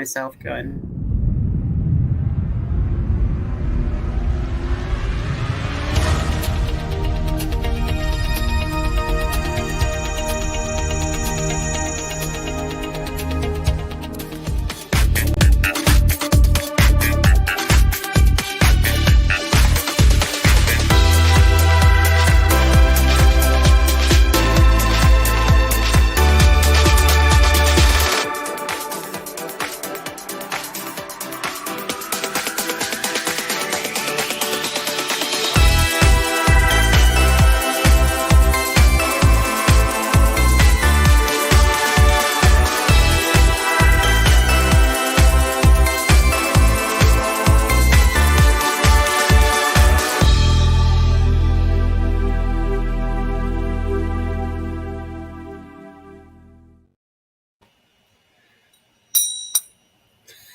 myself going.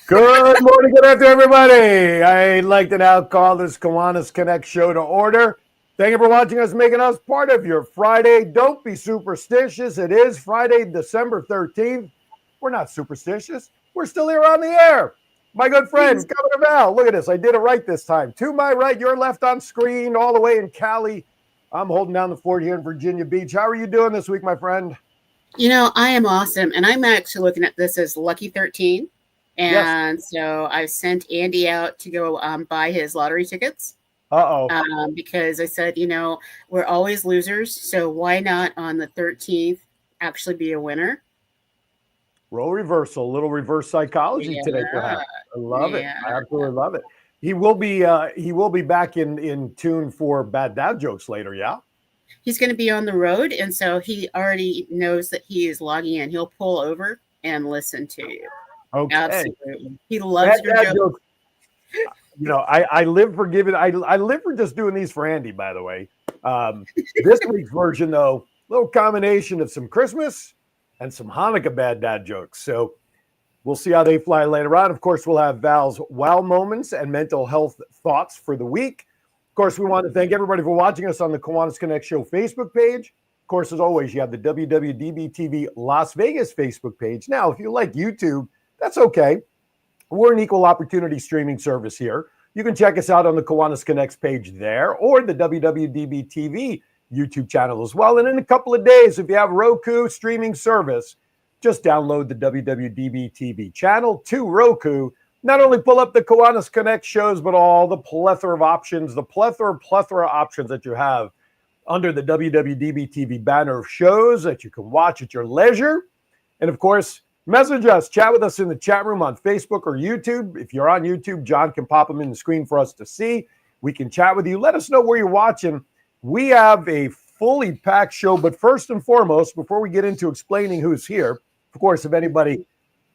Good morning, good afternoon, everybody. I'd like to now call this Kiwanis Connects show to order. Thank you for watching us, making us part of your Friday. Don't be superstitious. It is Friday, December 13th. We're not superstitious. We're still here on the air. My good friend, Governor Val, look at this. I did it right this time. To my right, your left on screen, all the way in Cali. I'm holding down the fort here in Virginia Beach. How are you doing this week, my friend? You know, I am awesome. And I'm actually looking at this as Lucky 13. And yes. So I sent Andy out to go buy his lottery tickets. Because I said, you know, we're always losers. So why not on the 13th actually be a winner? Role reversal, a little reverse psychology today, perhaps. I love it. I absolutely love it. He will be back in tune for bad dad jokes later, yeah? He's going to be on the road, and so he already knows that he is logging in. He'll pull over and listen to you. Okay. Absolutely. He loves your jokes. You know, I live for giving. I live for just doing these for Andy, by the way. This week's version, though, little combination of some Christmas and some Hanukkah bad dad jokes. So we'll see how they fly later on. Of course, we'll have Val's wow moments and mental health thoughts for the week. Of course, we want to thank everybody for watching us on the Kiwanis Connects Show Facebook page. Of course, as always, you have the WWDB TV Las Vegas Facebook page. Now, if you like YouTube, that's okay. We're an equal opportunity streaming service here. You can check us out on the Kiwanis Connects page there or the WWDB TV YouTube channel as well. And in a couple of days, if you have Roku streaming service, just download the WWDB TV channel to Roku. Not only pull up the Kiwanis Connect shows, but all the plethora of options, the plethora options that you have under the WWDB TV banner of shows that you can watch at your leisure. And of course, message us, chat with us in the chat room on Facebook or YouTube. If you're on YouTube, John can pop them in the screen for us to see. We can chat with you. Let us know where you're watching. We have a fully packed show, but first and foremost, before we get into explaining who's here, of course, if anybody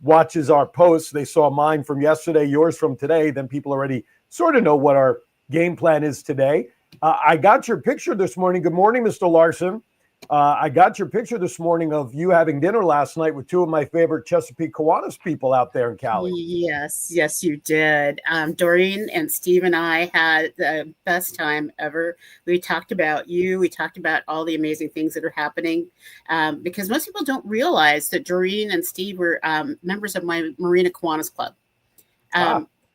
watches our posts, they saw mine from yesterday, yours from today, then people already sort of know what our game plan is today. I got your picture this morning. Good morning, Mr. Larson. I got your picture this morning of you having dinner last night with two of my favorite Chesapeake Kiwanis people out there in Cali. Yes, you did. Doreen and Steve and I had the best time ever. We talked about you. We talked about all the amazing things that are happening because most people don't realize that Doreen and Steve were members of my Marina Kiwanis Club.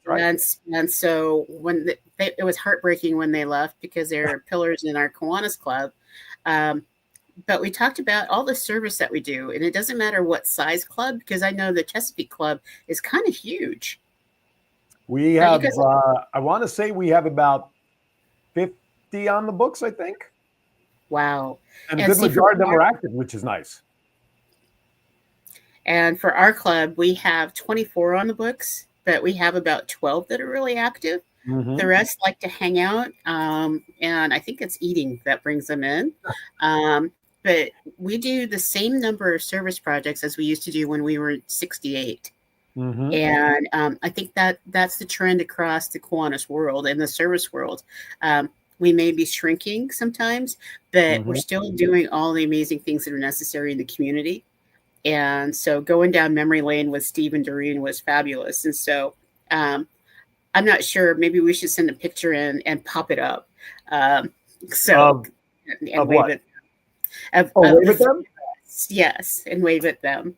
Right. And so when it was heartbreaking when they left because they're pillars in our Kiwanis Club. But we talked about all the service that we do, and it doesn't matter what size club, because I know the Chesapeake Club is kind of huge. We have, I want to say we have about 50 on the books, I think. Wow. And a good majority of them are active, which is nice. And for our club, we have 24 on the books, but we have about 12 that are really active. Mm-hmm. The rest like to hang out, and I think it's eating that brings them in. But we do the same number of service projects as we used to do when we were 68. Mm-hmm. And I think that's the trend across the Kiwanis world and the service world. We may be shrinking sometimes, but we're still doing all the amazing things that are necessary in the community. And so going down memory lane with Steve and Doreen was fabulous. And so I'm not sure, maybe we should send a picture in and pop it up. And wave it. Wave at them? Yes, and wave at them.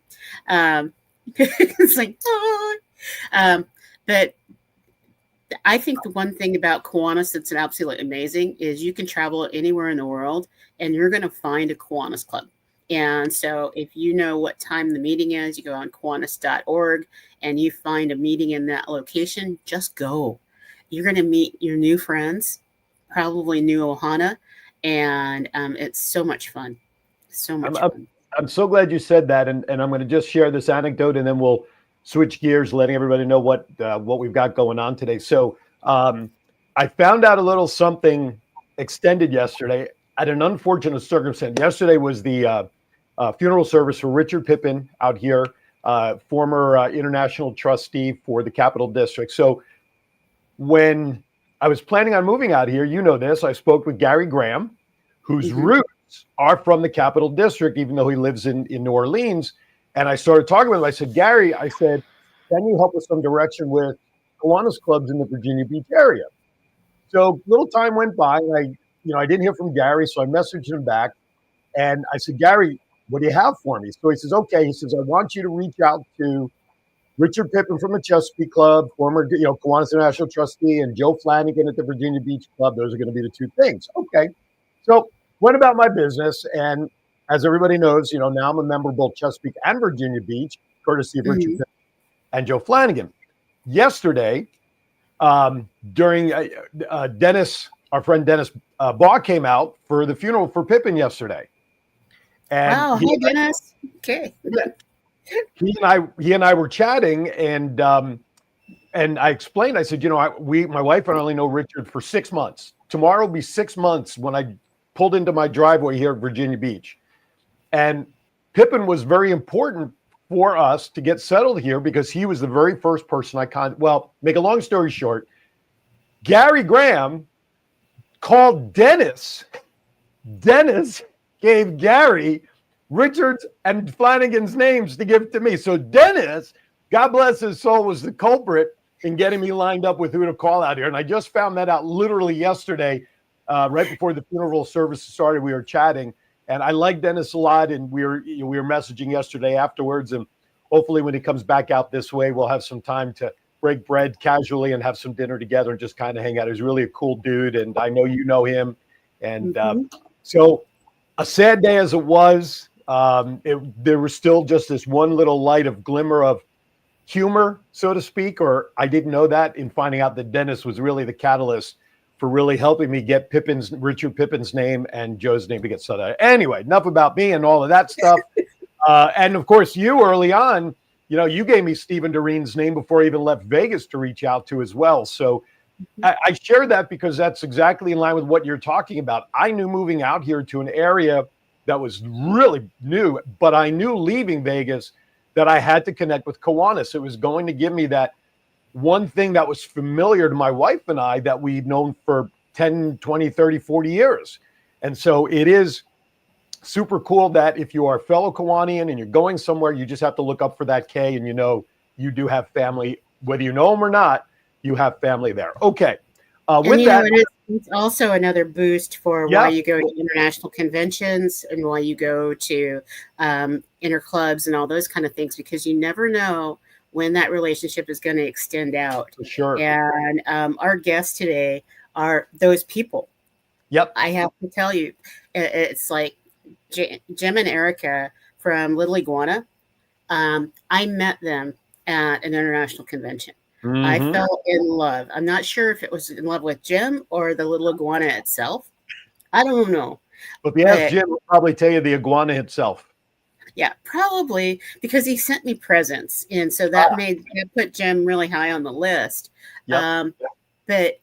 It's like, oh. But I think the one thing about Kiwanis that's absolutely amazing is you can travel anywhere in the world and you're going to find a Kiwanis club. And so if you know what time the meeting is, you go on Kiwanis.org and you find a meeting in that location, just go. You're going to meet your new friends, probably new Ohana, and it's so much fun. So much fun. I'm so glad you said that, and I'm going to just share this anecdote, and then we'll switch gears, letting everybody know what we've got going on today. So I found out a little something extended yesterday at an unfortunate circumstance. Yesterday was the funeral service for Richard Pippin out here, former international trustee for the Capital District. So when I was planning on moving out here, you know this, I spoke with Gary Graham, whose roots are from the Capital District, even though he lives in New Orleans. And I started talking with him. I said, Gary, I said, can you help with some direction with Kiwanis clubs in the Virginia Beach area? So little time went by, and I didn't hear from Gary, so I messaged him back. And I said, Gary, what do you have for me? So he says, okay. He says, I want you to reach out to Richard Pippin from the Chesapeake Club, former, Kiwanis International trustee, and Joe Flanagan at the Virginia Beach Club. Those are going to be the two things. Okay. So went about my business. And as everybody knows, now I'm a member of both Chesapeake and Virginia Beach, courtesy of Richard Pippin and Joe Flanagan. Yesterday, during Dennis, our friend Dennis Baugh came out for the funeral for Pippin yesterday. And hi, Dennis. Okay. He and I were chatting, and I explained. I said, my wife and I only know Richard for 6 months. Tomorrow will be 6 months when I pulled into my driveway here at Virginia Beach, and Pippin was very important for us to get settled here because he was the very first person Well, make a long story short, Gary Graham called Dennis. Dennis gave Gary Richard's and Flanagan's names to give to me. So Dennis, God bless his soul, was the culprit in getting me lined up with who to call out here. And I just found that out literally yesterday, right before the funeral service started. We were chatting, and I like Dennis a lot, and we were messaging yesterday afterwards. And hopefully when he comes back out this way, we'll have some time to break bread casually and have some dinner together and just kind of hang out. He's really a cool dude, and I know you know him. And so a sad day as it was, there was still just this one little light of glimmer of humor, so to speak, or I didn't know that in finding out that Dennis was really the catalyst for really helping me get Richard Pippin's name and Joe's name to get set out. Anyway, enough about me and all of that stuff. And of course, you early on, you gave me Stephen Doreen's name before I even left Vegas to reach out to as well. So I share that because that's exactly in line with what you're talking about. I knew moving out here to an area that was really new, but I knew leaving Vegas that I had to connect with Kiwanis. It was going to give me that one thing that was familiar to my wife and I that we'd known for 10, 20, 30, 40 years. And so it is super cool that if you are a fellow Kiwanian and you're going somewhere, you just have to look up for that K and you do have family, whether you know them or not, you have family there. Okay. With that, it's also another boost for why you go to international conventions and why you go to interclubs and all those kind of things, because you never know when that relationship is going to extend out. For sure. And our guests today are those people. Yep. I have to tell you, it's like Jim and Erica from Little Iguana. I met them at an international convention. I fell in love. I'm not sure if it was in love with Jim or the little iguana itself. I don't know. But if you ask Jim, he'll probably tell you the iguana itself. Yeah, probably, because he sent me presents. And so that put Jim really high on the list. Yep. But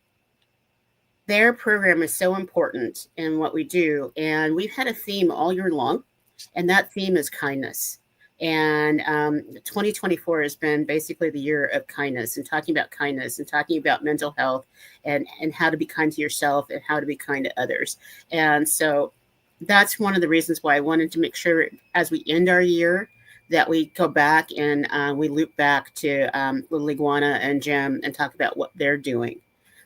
their program is so important in what we do. And we've had a theme all year long, and that theme is kindness. And 2024 has been basically the year of kindness, and talking about kindness and talking about mental health and how to be kind to yourself and how to be kind to others. And so that's one of the reasons why I wanted to make sure as we end our year that we go back and we loop back to Little Iguana and Jim and talk about what they're doing.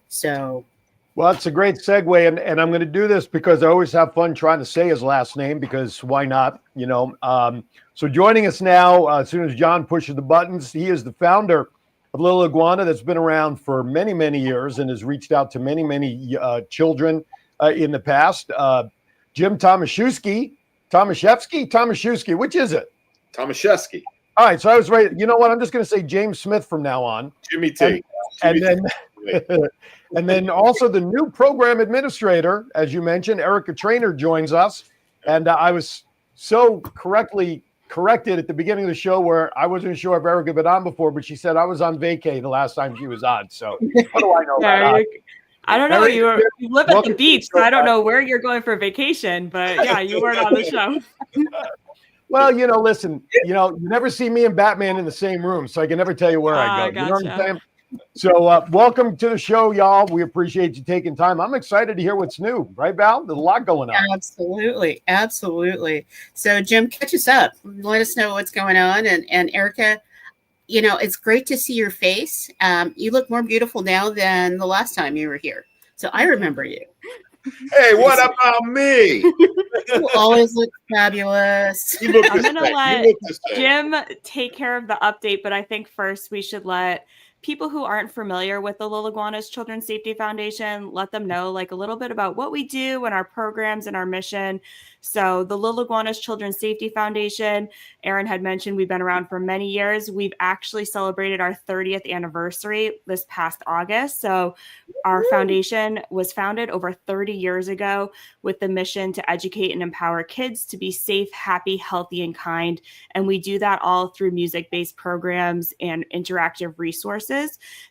So. Well, it's a great segue, and I'm going to do this because I always have fun trying to say his last name, because why not? So joining us now, as soon as John pushes the buttons, he is the founder of Little Iguana that's been around for many, many years and has reached out to many, many children in the past. Jim Tomaszewski, which is it? Tomaszewski. All right, so I was right. You know what? I'm just going to say James Smith from now on. Jimmy T. And then also the new program administrator, as you mentioned, Erica Trainer joins us. And I was so correctly corrected at the beginning of the show where I wasn't sure if Erica had been on before, but she said I was on vacay the last time she was on. So what do I know about that? I don't know. You live at the beach, so I don't know where you're going for vacation, but yeah, you weren't on the show. Well, listen, you never see me and Batman in the same room, so I can never tell you where I go. Gotcha. You know what I'm saying? So welcome to the show, y'all. We appreciate you taking time. I'm excited to hear what's new. Right, Val? There's a lot going on. Absolutely. Absolutely. So, Jim, catch us up. Let us know what's going on. And Erica, it's great to see your face. You look more beautiful now than the last time you were here. So I remember you. Hey, what about me? You always look fabulous. I'm going to let Jim take care of the update, but I think first we should let people who aren't familiar with the Little Iguanas Children's Safety Foundation, let them know a little bit about what we do and our programs and our mission. So the Little Iguanas Children's Safety Foundation, Aaron had mentioned, we've been around for many years. We've actually celebrated our 30th anniversary this past August. So our foundation was founded over 30 years ago with the mission to educate and empower kids to be safe, happy, healthy, and kind. And we do that all through music-based programs and interactive resources.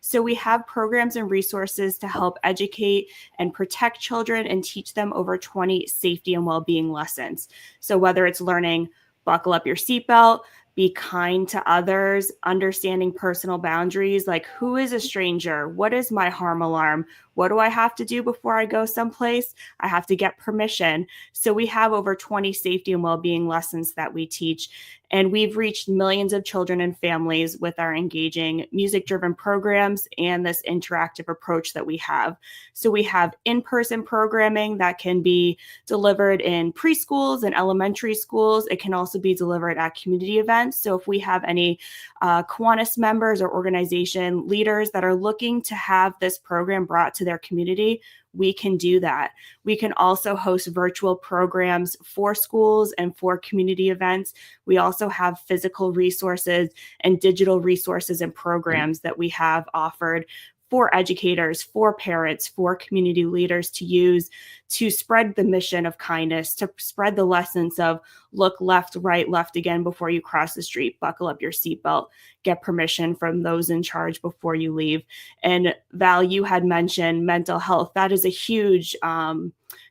So we have programs and resources to help educate and protect children and teach them over 20 safety and well-being lessons. So whether it's learning, buckle up your seatbelt, be kind to others, understanding personal boundaries, like who is a stranger? What is my harm alarm? What do I have to do before I go someplace? I have to get permission. So we have over 20 safety and well-being lessons that we teach. And we've reached millions of children and families with our engaging music-driven programs and this interactive approach that we have. So we have in-person programming that can be delivered in preschools and elementary schools. It can also be delivered at community events. So if we have any Kiwanis members or organization leaders that are looking to have this program brought to their community, we can do that. We can also host virtual programs for schools and for community events. We also have physical resources and digital resources and programs that we have offered for educators, for parents, for community leaders to use to spread the mission of kindness, to spread the lessons of look left, right, left again before you cross the street, buckle up your seatbelt, get permission from those in charge before you leave. And Val, you had mentioned mental health. That is a huge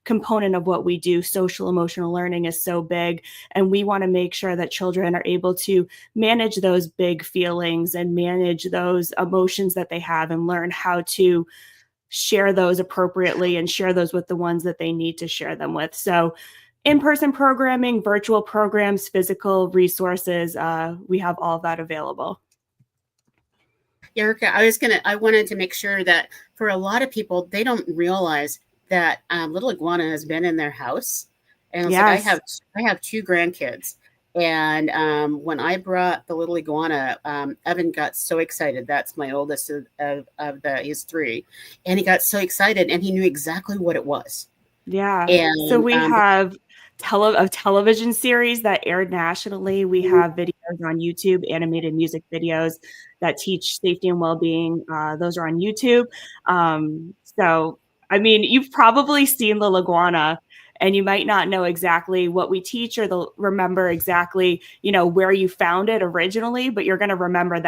component of what we do. Social emotional learning is so big, and we want to make sure that children are able to manage those big feelings and manage those emotions that they have and learn how to share those appropriately and share those with the ones that they need to share them with. So in-person programming, virtual programs, physical resources, we have all of that available. Erica, I wanted to make sure that for a lot of people, they don't realize that Little Iguana has been in their house. And yes. I have two grandkids. And when I brought the Little Iguana, Evan got so excited. That's my oldest he's 3. And he got so excited and he knew exactly what it was. Yeah. And so we have a television series that aired nationally. We have videos on YouTube, animated music videos that teach safety and well-being. Those are on YouTube. So, I mean, you've probably seen Little Iguana, and you might not know exactly what we teach or remember exactly, where you found it originally, but you're going to remember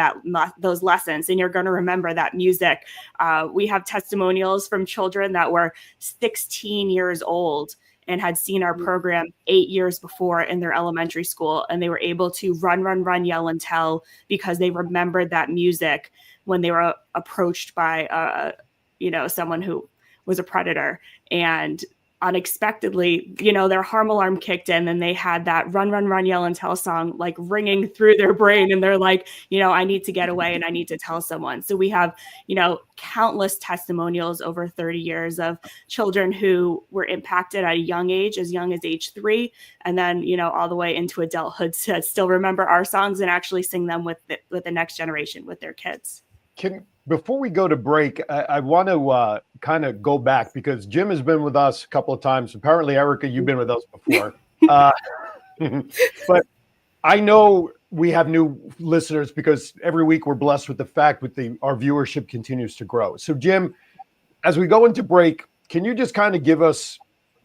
those lessons, and you're going to remember that music. We have testimonials from children that were 16 years old and had seen our program 8 years before in their elementary school, and they were able to run, yell, and tell because they remembered that music when they were approached by, someone who was a predator. And unexpectedly, their harm alarm kicked in and they had that run, yell, and tell song like ringing through their brain. And they're like, I need to get away and I need to tell someone. So we have, countless testimonials over 30 years of children who were impacted at a young age, as young as age 3, and then, all the way into adulthood to still remember our songs and actually sing them with the next generation, with their kids. Before we go to break, I want to kind of go back because Jim has been with us a couple of times. Apparently, Erica, you've been with us before. But I know we have new listeners because every week we're blessed with the fact that our viewership continues to grow. So, Jim, as we go into break, can you just kind of give us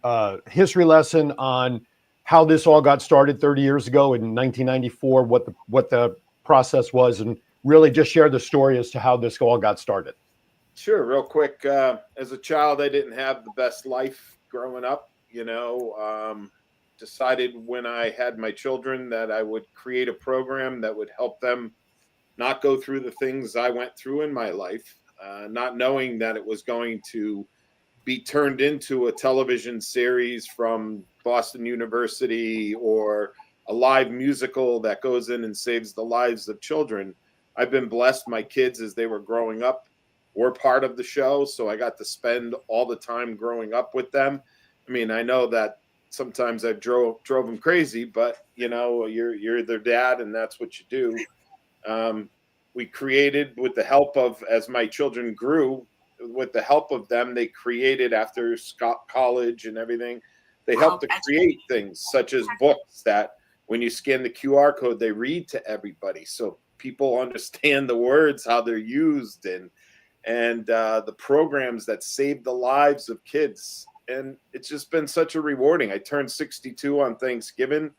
a history lesson on how this all got started 30 years ago in 1994, what the process was, and really just share the story as to how this all got started? Sure, real quick. As a child, I didn't have the best life growing up, decided when I had my children that I would create a program that would help them not go through the things I went through in my life, not knowing that it was going to be turned into a television series from Boston University or a live musical that goes in and saves the lives of children. I've been blessed. My kids, as they were growing up, were part of the show, so I got to spend all the time growing up with them. I mean, I know that sometimes I drove them crazy, but you're their dad, and that's what you do. We created, with the help of, as my children grew, with the help of them, they created, after college and everything, they helped to create things such as books that when you scan the QR code, they read to everybody, so people understand the words, how they're used, and the programs that save the lives of kids. And it's just been such a rewarding. I turned 62 on Thanksgiving.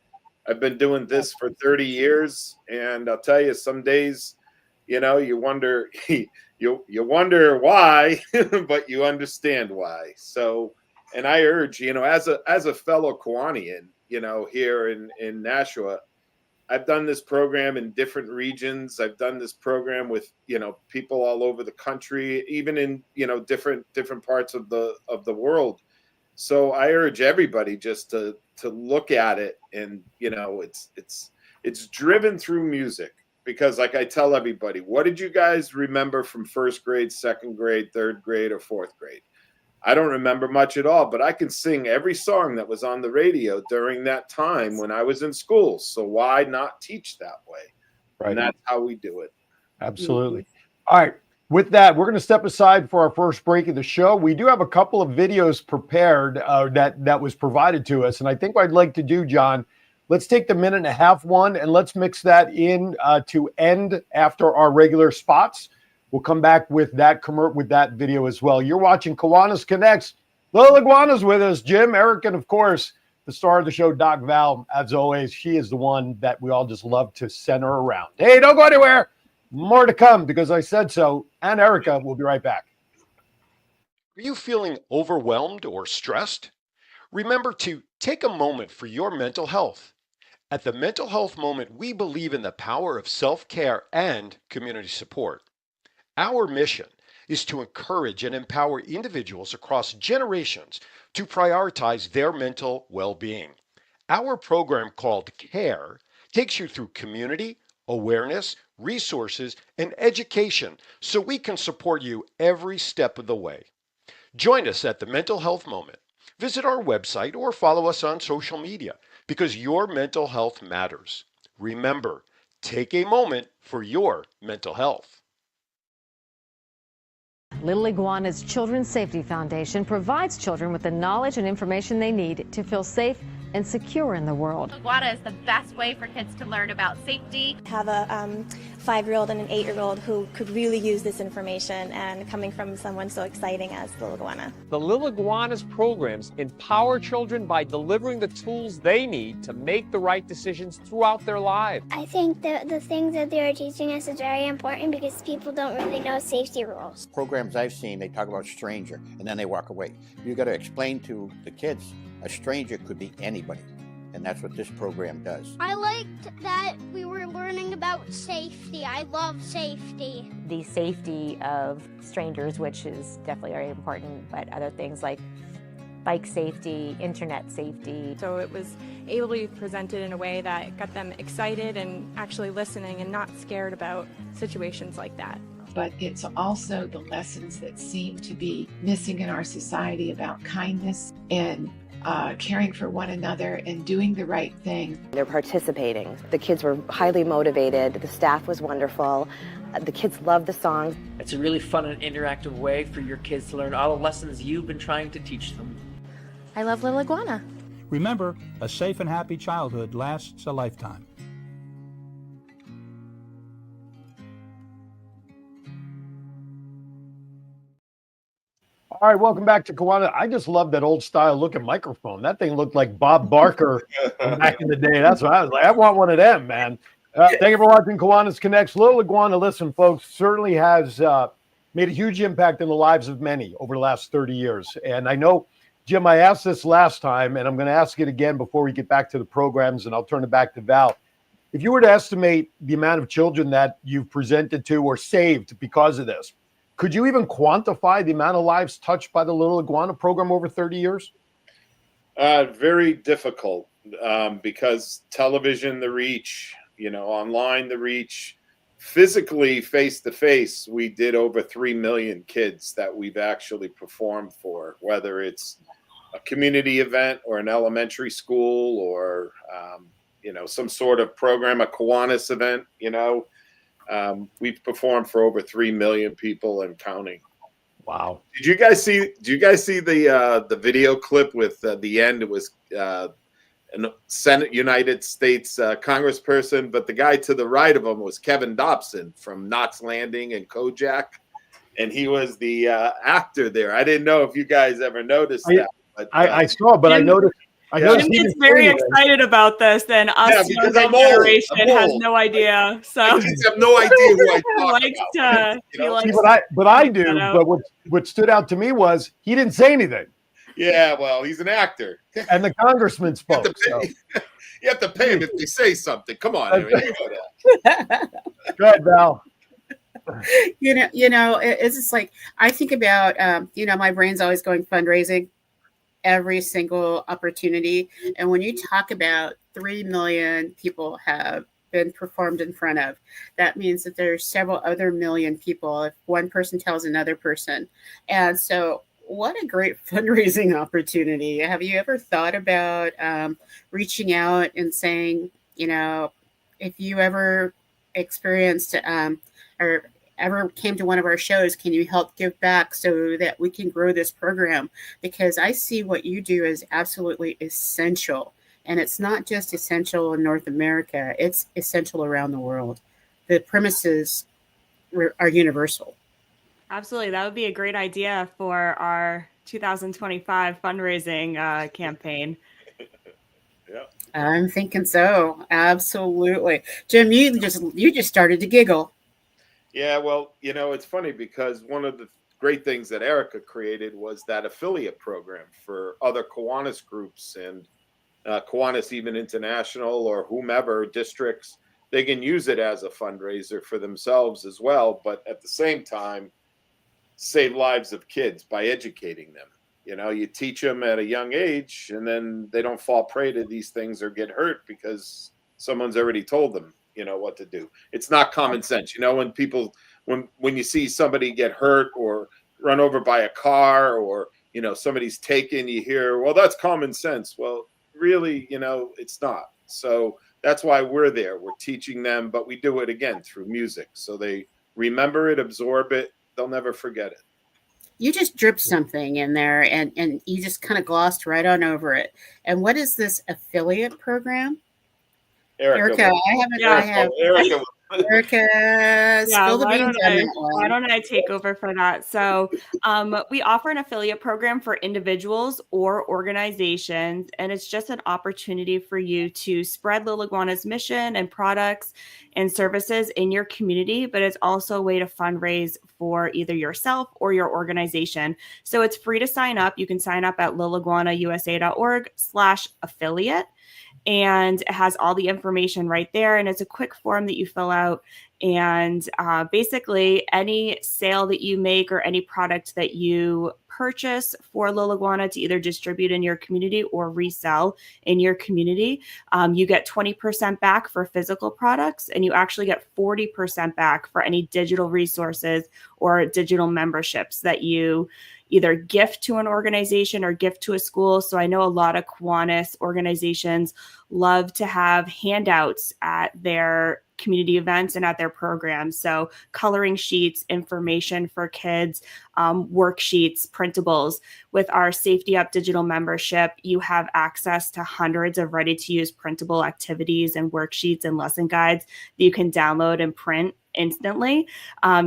I've been doing this for 30 years. And I'll tell you, some days, you wonder, you wonder why, but you understand why. So, and I urge, as a fellow Kiwanian, here in Nashua, I've done this program in different regions. I've done this program with, people all over the country, even in, different parts of the world. So I urge everybody just to look at it, and it's driven through music, because like I tell everybody, what did you guys remember from first grade, second grade, third grade, or fourth grade? I don't remember much at all, but I can sing every song that was on the radio during that time when I was in school. So why not teach that way? Right. And that's how we do it. Absolutely. All right. With that, we're going to step aside for our first break of the show. We do have a couple of videos prepared that was provided to us. And I think what I'd like to do, John, let's take the 1.5 minute one and let's mix that in to end after our regular spots. We'll come back with that video as well. You're watching Kiwanis Connects. Little Iguana's with us, Jim, Eric, and of course, the star of the show, Doc Val. As always, she is the one that we all just love to center around. Hey, don't go anywhere. More to come, because I said so. And Erica, we'll be right back. Are you feeling overwhelmed or stressed? Remember to take a moment for your mental health. At the Mental Health Moment, we believe in the power of self-care and community support. Our mission is to encourage and empower individuals across generations to prioritize their mental well-being. Our program, called CARE, takes you through community, awareness, resources, and education so we can support you every step of the way. Join us at the Mental Health Moment. Visit our website or follow us on social media, because your mental health matters. Remember, take a moment for your mental health. Little Iguana's Children's Safety Foundation provides children with the knowledge and information they need to feel safe and secure in the world. Iguana is the best way for kids to learn about safety. I have a 5-year-old and an 8-year-old who could really use this information, and coming from someone so exciting as Little Iguana. The Little Iguana's programs empower children by delivering the tools they need to make the right decisions throughout their lives. I think that the things that they are teaching us is very important, because people don't really know safety rules. Programs I've seen, they talk about stranger and then they walk away. You got to explain to the kids, a stranger could be anybody, and that's what this program does. I liked that we were learning about safety. I love safety. The safety of strangers, which is definitely very important, but other things like bike safety, internet safety. So it was able to be presented in a way that got them excited and actually listening and not scared about situations like that. But it's also the lessons that seem to be missing in our society about kindness and caring for one another and doing the right thing. They're participating. The kids were highly motivated. The staff was wonderful. The kids love the songs. It's a really fun and interactive way for your kids to learn all the lessons you've been trying to teach them. I love Little Iguana. Remember, a safe and happy childhood lasts a lifetime. All right, welcome back to Kiwanis. I just love that old style looking microphone. That thing looked like Bob Barker back in the day. That's what I was like. I want one of them, man. Thank you for watching Kiwanis Connects. Little Iguana, listen, folks, certainly has made a huge impact in the lives of many over the last 30 years. And I know, Jim, I asked this last time, and I'm going to ask it again before we get back to the programs, and I'll turn it back to Val. If you were to estimate the amount of children that you've presented to or saved because of this, could you even quantify the amount of lives touched by the Little Iguana program over 30 years? Very difficult because television, the reach, online, the reach, physically face-to-face, we did over 3 million kids that we've actually performed for, whether it's a community event or an elementary school or, some sort of program, a Kiwanis event, we've performed for over 3 million people and counting. Wow! Did you guys see the video clip with the end? It was an Senate United States Congressperson, but the guy to the right of him was Kevin Dobson from Knots Landing and Kojak, and he was the actor there. I didn't know if you guys ever noticed that. But, I saw, but I noticed. Jim gets very excited about this, and us because younger generation has no idea. So I just have no idea who I talk about. But I do. But what stood out to me was he didn't say anything. Yeah, well, he's an actor. And the congressman spoke. You have to pay him if they say something. Come on. I mean, Go ahead, Val. It's just like I think about, my brain's always going fundraising every single opportunity. And when you talk about 3 million people have been performed in front of, that means that there's several other million people if one person tells another person. And so what a great fundraising opportunity. Have you ever thought about reaching out and saying, if you ever experienced or ever came to one of our shows, can you help give back so that we can grow this program? Because I see what you do as absolutely essential. And it's not just essential in North America, it's essential around the world. The premises are universal. Absolutely. That would be a great idea for our 2025 fundraising campaign. Yeah, I'm thinking so. Absolutely. Jim, you just started to giggle. Yeah, well, it's funny because one of the great things that Erica created was that affiliate program for other Kiwanis groups and Kiwanis even International or whomever districts. They can use it as a fundraiser for themselves as well, but at the same time, save lives of kids by educating them. You teach them at a young age and then they don't fall prey to these things or get hurt because someone's already told them what to do. It's not common sense. When you see somebody get hurt or run over by a car or somebody's taken, you hear, well, that's common sense. Well, really, it's not. So that's why we're there. We're teaching them, but we do it again through music, so they remember it, absorb it, they'll never forget it. You just dripped something in there and you just kind of glossed right on over it. And what is this affiliate program? Erica, I have. Erica, spill the beans on that one. Why don't I take over for that? So we offer an affiliate program for individuals or organizations, and it's just an opportunity for you to spread Little Iguana's mission and products and services in your community, but it's also a way to fundraise for either yourself or your organization. So it's free to sign up. You can sign up at littleiguanausa.org/affiliate. And it has all the information right there. And it's a quick form that you fill out. And basically, any sale that you make or any product that you purchase for Little Iguana to either distribute in your community or resell in your community, you get 20% back for physical products. And you actually get 40% back for any digital resources or digital memberships that you either gift to an organization or gift to a school. So I know a lot of Kiwanis organizations love to have handouts at their community events and at their programs. So coloring sheets, information for kids, worksheets, printables. With our Safety Up digital membership, you have access to hundreds of ready-to-use printable activities and worksheets and lesson guides that you can download and print instantly.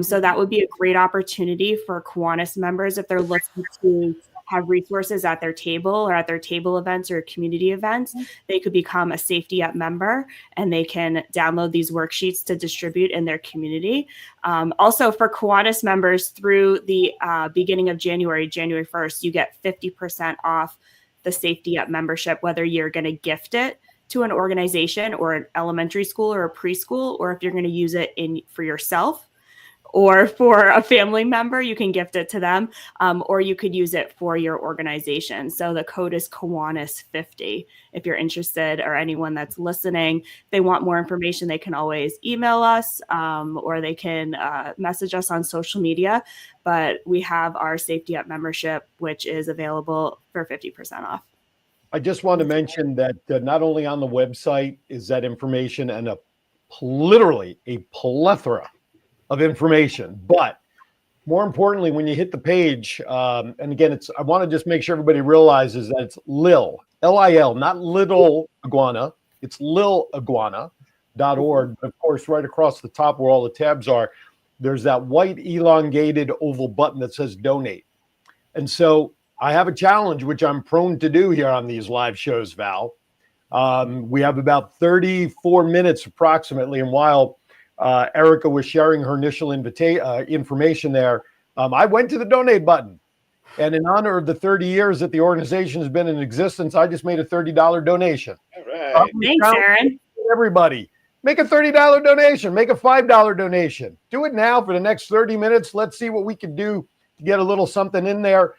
So that would be a great opportunity for Kiwanis members if they're looking to have resources at their table or at their table events or community events. They could become a Safety Up member and they can download these worksheets to distribute in their community. Also for Kiwanis members through the beginning of January 1st, you get 50% off the Safety Up membership, whether you're going to gift it to an organization or an elementary school or a preschool, or if you're going to use it for yourself or for a family member, you can gift it to them, or you could use it for your organization. So the code is Kiwanis50. If you're interested, or anyone that's listening, they want more information, they can always email us, or they can message us on social media. But we have our Safety Up membership, which is available for 50% off. I just want to mention that not only on the website is that information and literally a plethora of information, but more importantly, when you hit the page, and again, I want to just make sure everybody realizes that it's Lil, L-I-L, not little iguana, it's liliguana.org. Of course, right across the top where all the tabs are, there's that white elongated oval button that says donate. And so I have a challenge, which I'm prone to do here on these live shows, Val. We have about 34 minutes approximately, and while Erica was sharing her initial information there, I went to the donate button. And in honor of the 30 years that the organization has been in existence, I just made a $30 donation. All right. Thanks, Aaron. Everybody, make a $30 donation. Make a $5 donation. Do it now for the next 30 minutes. Let's see what we can do to get a little something in there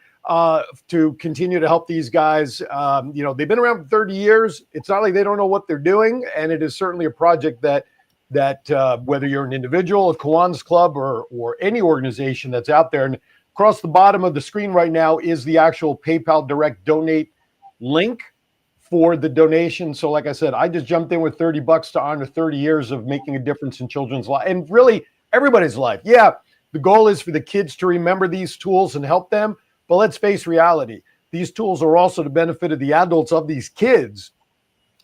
to continue to help these guys. They've been around for 30 years. It's not like they don't know what they're doing. And it is certainly a project that whether you're an individual, a Kiwanis Club, or any organization that's out there. And across the bottom of the screen right now is the actual PayPal Direct Donate link for the donation. So like I said, I just jumped in with $30 to honor 30 years of making a difference in children's life and really everybody's life. Yeah, the goal is for the kids to remember these tools and help them. But let's face reality. These tools are also the benefit of the adults of these kids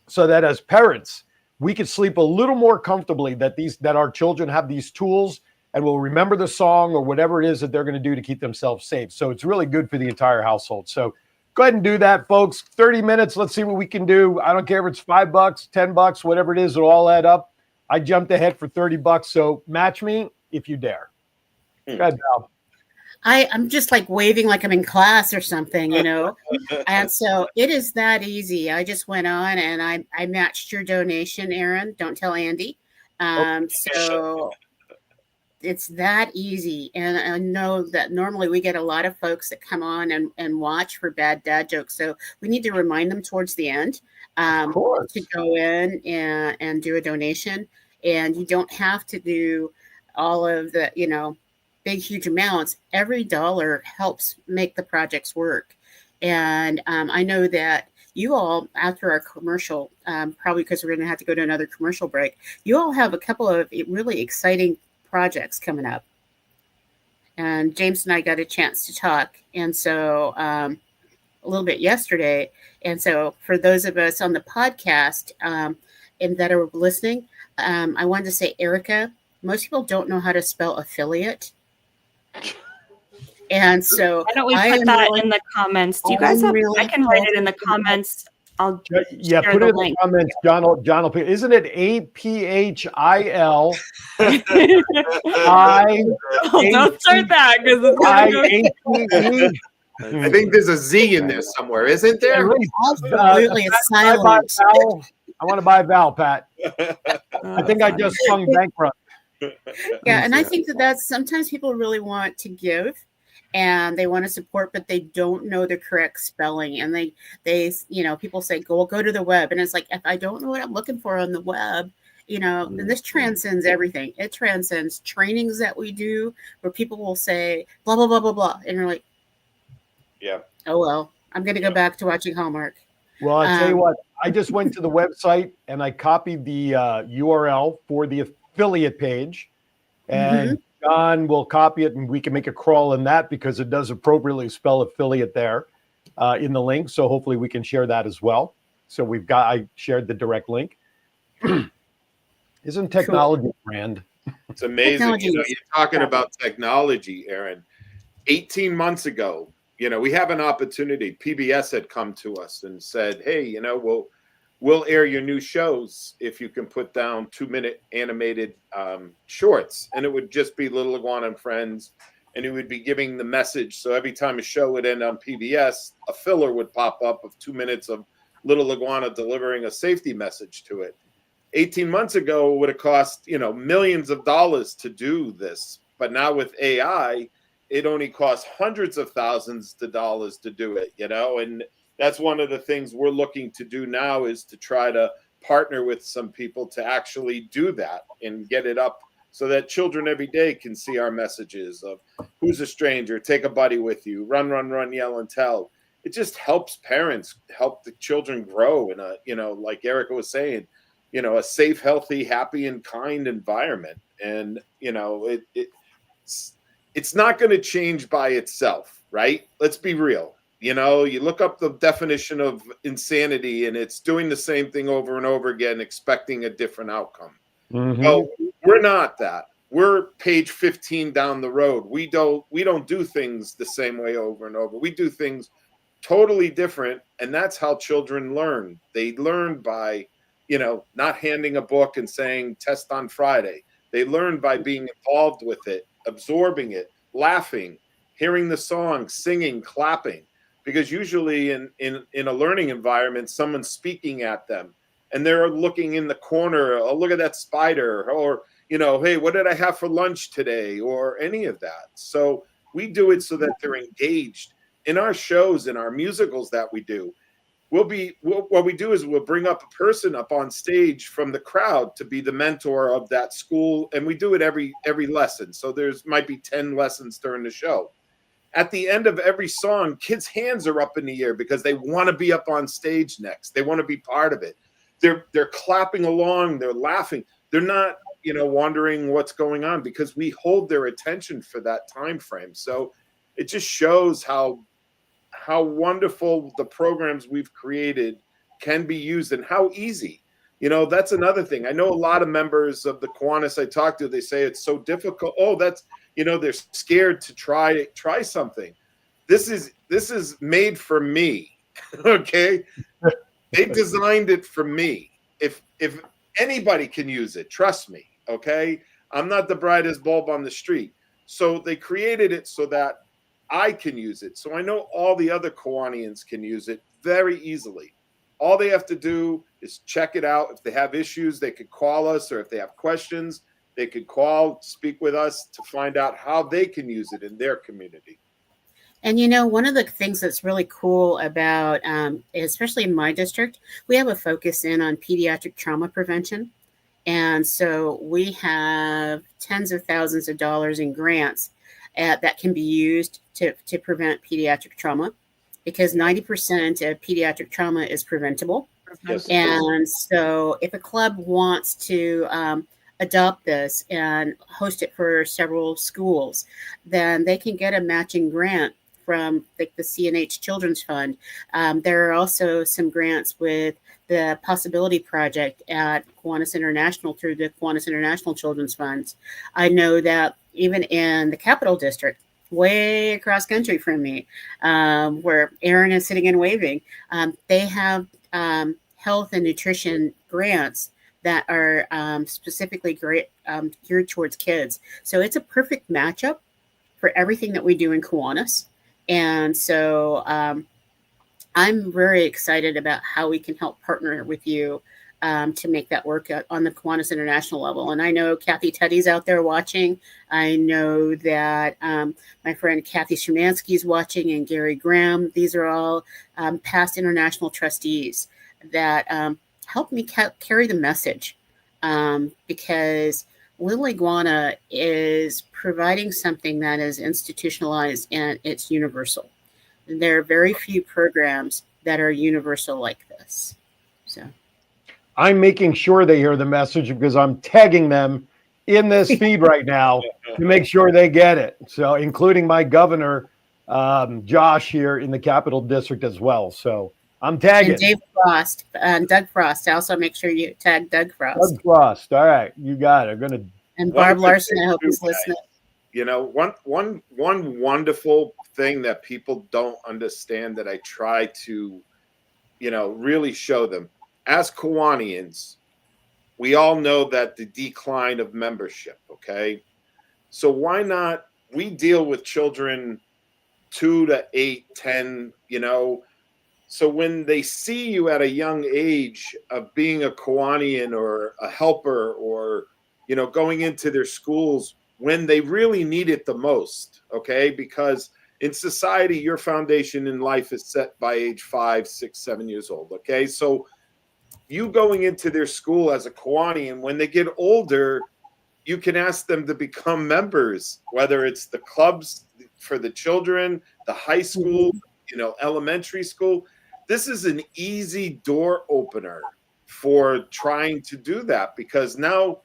so that as parents, we could sleep a little more comfortably that our children have these tools and will remember the song or whatever it is that they're going to do to keep themselves safe. So it's really good for the entire household. So go ahead and do that, folks. 30 minutes. Let's see what we can do. I don't care if it's $5, $10, whatever it is, it'll all add up. I jumped ahead for $30. So match me if you dare. Go ahead, Val. I'm just like waving like I'm in class or something, and so it is that easy. I just went on and I matched your donation, Aaron. Don't tell Andy. So it's that easy. And I know that normally we get a lot of folks that come on and watch for bad dad jokes. So we need to remind them towards the end to go in and do a donation. And you don't have to do all of the, big, huge amounts. Every dollar helps make the projects work. And I know that you all, after our commercial, probably because we're going to have to go to another commercial break, you all have a couple of really exciting projects coming up. And James and I got a chance to talk. And so a little bit yesterday. And so for those of us on the podcast and that are listening, I wanted to say, Erica, most people don't know how to spell affiliate. And so why don't we put that in the comments? Do you guys have? I can write it in the comments. I'll put it in the comments. John will. Isn't it APHIL? Don't start that because it's I think there's a Z in there somewhere, isn't there? Absolutely, it's silent. I want to buy Val, Pat. I think I just swung bankrupt. Yeah, and I think that's sometimes people really want to give and they want to support, but they don't know the correct spelling. And they people say, go to the web. And it's like, if I don't know what I'm looking for on the web, and this transcends everything. It transcends trainings that we do where people will say, blah, blah, blah, blah, blah. And you're like, yeah. Oh, well, I'm going to go back to watching Hallmark. Well, I'll tell you what, I just went to the website and I copied the URL for the affiliate page, and John will copy it, and we can make a crawl in that because it does appropriately spell affiliate there in the link. So hopefully we can share that as well. So I shared the direct link. Isn't technology a brand? It's amazing. You're talking about technology, Aaron. 18 months ago, we have an opportunity. PBS had come to us and said, hey, we'll air your new shows if you can put down 2-minute animated shorts. And it would just be Little Iguana and Friends. And it would be giving the message. So every time a show would end on PBS, a filler would pop up of 2 minutes of Little Iguana delivering a safety message to it. 18 months ago, it would have cost, millions of dollars to do this. But now with AI, it only costs hundreds of thousands of dollars to do it, and that's one of the things we're looking to do now is to try to partner with some people to actually do that and get it up so that children every day can see our messages of who's a stranger, take a buddy with you, run, run, run, yell and tell. It just helps parents, help the children grow in a, like Erica was saying, a safe, healthy, happy, and kind environment. And, it's not going to change by itself, right? Let's be real. You look up the definition of insanity and it's doing the same thing over and over again, expecting a different outcome. Well, we're not that. We're page 15 down the road. We don't do things the same way over and over. We do things totally different. And that's how children learn. They learn by, not handing a book and saying test on Friday. They learn by being involved with it, absorbing it, laughing, hearing the song, singing, clapping. Because usually in a learning environment, someone's speaking at them and they're looking in the corner. Oh, look at that spider. Or, hey, what did I have for lunch today? Or any of that. So we do it so that they're engaged. In our shows, in our musicals that we do, what we do is we'll bring up a person up on stage from the crowd to be the mentor of that school. And we do it every lesson. So might be 10 lessons during the show. At the end of every song, kids' hands are up in the air because they want to be up on stage next. They want to be part of it. They're clapping along. They're laughing. They're not, wondering what's going on because we hold their attention for that time frame. So it just shows how wonderful the programs we've created can be used and how easy. That's another thing. I know a lot of members of the Kiwanis I talk to, they say it's so difficult. Oh, that's, they're scared to try something. This is made for me. Okay. They designed it for me. If anybody can use it, trust me. Okay. I'm not the brightest bulb on the street. So they created it so that I can use it. So I know all the other Kiwanians can use it very easily. All they have to do is check it out. If they have issues, they could call us, or if they have questions, they could speak with us to find out how they can use it in their community. And one of the things that's really cool about, especially in my district, we have a focus on pediatric trauma prevention. And so we have tens of thousands of dollars in grants that can be used to prevent pediatric trauma, because 90% of pediatric trauma is preventable. Yes, and so if a club wants to adopt this and host it for several schools, then they can get a matching grant from the CNH Children's Fund. There are also some grants with the Possibility Project at Kiwanis International through the Kiwanis International Children's Funds. I know that even in the Capital District, way across country from me, where Aaron is sitting and waving, they have health and nutrition grants that are specifically geared towards kids. So it's a perfect matchup for everything that we do in Kiwanis. And so I'm very excited about how we can help partner with you to make that work on the Kiwanis International level. And I know Kathy Teddy's out there watching. I know that my friend Kathy Szymanski is watching, and Gary Graham. These are all past international trustees that help me carry the message, because Little Iguana is providing something that is institutionalized and it's universal. There are very few programs that are universal like this. So I'm making sure they hear the message because I'm tagging them in this feed right now to make sure they get it. So, including my governor, Josh, here in the Capital District as well. So, I'm tagging. And Dave Frost and Doug Frost. Also, make sure you tag Doug Frost. Doug Frost. All right, you got it. I'm gonna. And Barb Larson. I hope he's listening. You know, one wonderful thing that people don't understand that I try to, you know, really show them as Kiwanians. We all know that the decline of membership. Okay, so why not? We deal with children 2 to 8, 10. You know. So when they see you at a young age of being a Kiwanian or a helper or, you know, going into their schools when they really need it the most, okay? Because in society, your foundation in life is set by age 5, 6, 7 years old, okay? So you going into their school as a Kiwanian, when they get older, you can ask them to become members, whether it's the clubs for the children, the high school, you know, elementary school. This is an easy door opener for trying to do that because now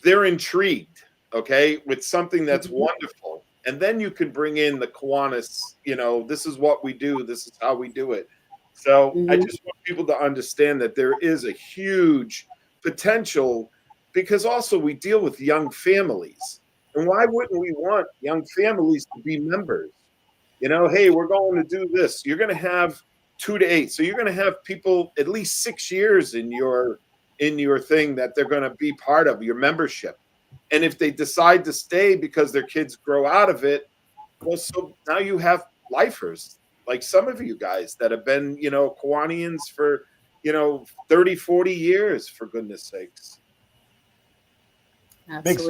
they're intrigued, okay, with something that's wonderful. And then you can bring in the Kiwanis, you know, this is what we do. This is how we do it. So I just want people to understand that there is a huge potential because also we deal with young families. And why wouldn't we want young families to be members? You know, hey, we're going to do this. You're going to have 2 to 8. So you're going to have people at least 6 years in your thing that they're going to be part of your membership. And if they decide to stay because their kids grow out of it, well, so now you have lifers like some of you guys that have been, you know, Kiwanians for, you know, 30, 40 years, for goodness sakes. Makes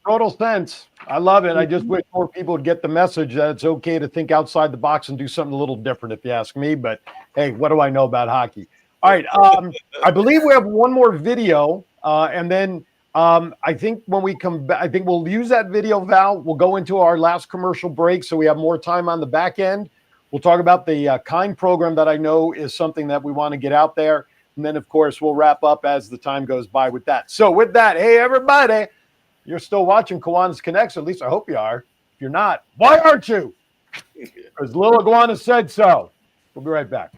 total sense. I love it. I just wish more people would get the message that it's okay to think outside the box and do something a little different, if you ask me. But hey, what do I know about hockey? All right. I believe we have one more video. And then I think when we come back, I think we'll use that video, Val. We'll go into our last commercial break so we have more time on the back end. We'll talk about the KIND program that I know is something that we want to get out there. And then, of course, we'll wrap up as the time goes by with that. So with that, hey, everybody, you're still watching Kiwanis Connects. At least I hope you are. If you're not, why aren't you? Because Lil Iguana said so. We'll be right back.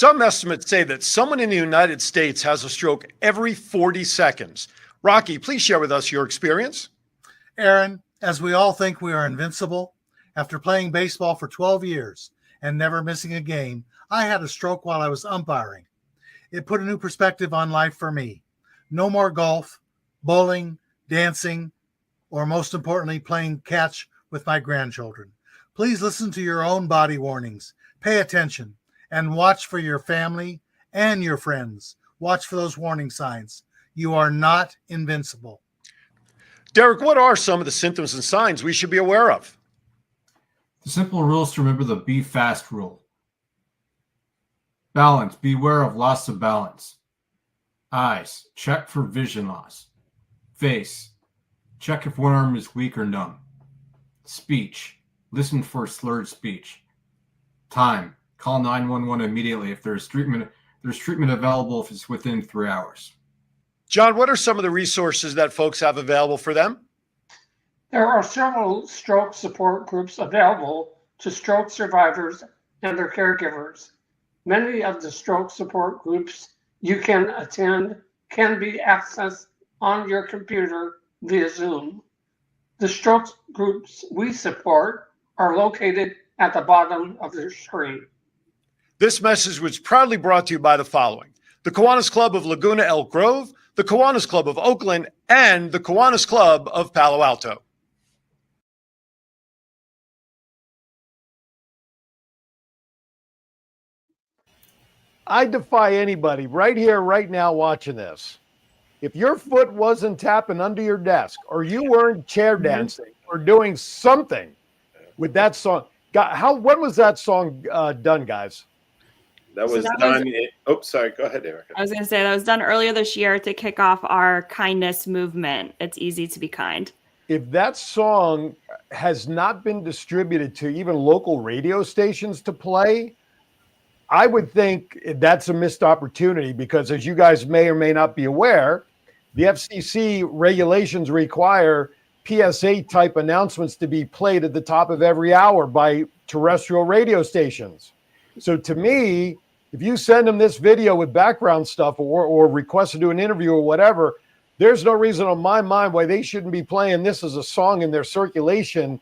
Some estimates say that someone in the United States has a stroke every 40 seconds. Rocky, please share with us your experience. Aaron, as we all think we are invincible, after playing baseball for 12 years and never missing a game, I had a stroke while I was umpiring. It put a new perspective on life for me. No more golf, bowling, dancing, or most importantly, playing catch with my grandchildren. Please listen to your own body warnings. Pay attention and watch for your family and your friends. Watch for those warning signs. You are not invincible. Derek, what are some of the symptoms and signs we should be aware of? The simple rules to remember: the be fast rule. Balance, beware of loss of balance. Eyes, check for vision loss. Face, check if one arm is weak or numb. Speech, listen for slurred speech. Time, call 911 immediately if there's treatment. There's treatment available if it's within 3 hours. John, what are some of the resources that folks have available for them? There are several stroke support groups available to stroke survivors and their caregivers. Many of the stroke support groups you can attend can be accessed on your computer via Zoom. The stroke groups we support are located at the bottom of the screen. This message was proudly brought to you by the following: the Kiwanis Club of Laguna Elk Grove, the Kiwanis Club of Oakland, and the Kiwanis Club of Palo Alto. I defy anybody right here, right now, watching this. If your foot wasn't tapping under your desk, or you weren't chair dancing, or doing something with that song, when was that song done, guys? That was done. Sorry. Go ahead, Erica. I was going to say that was done earlier this year to kick off our kindness movement. It's easy to be kind. If that song has not been distributed to even local radio stations to play, I would think that's a missed opportunity, because as you guys may or may not be aware, the FCC regulations require PSA type announcements to be played at the top of every hour by terrestrial radio stations. So to me, if you send them this video with background stuff or request to do an interview or whatever, there's no reason on my mind why they shouldn't be playing this as a song in their circulation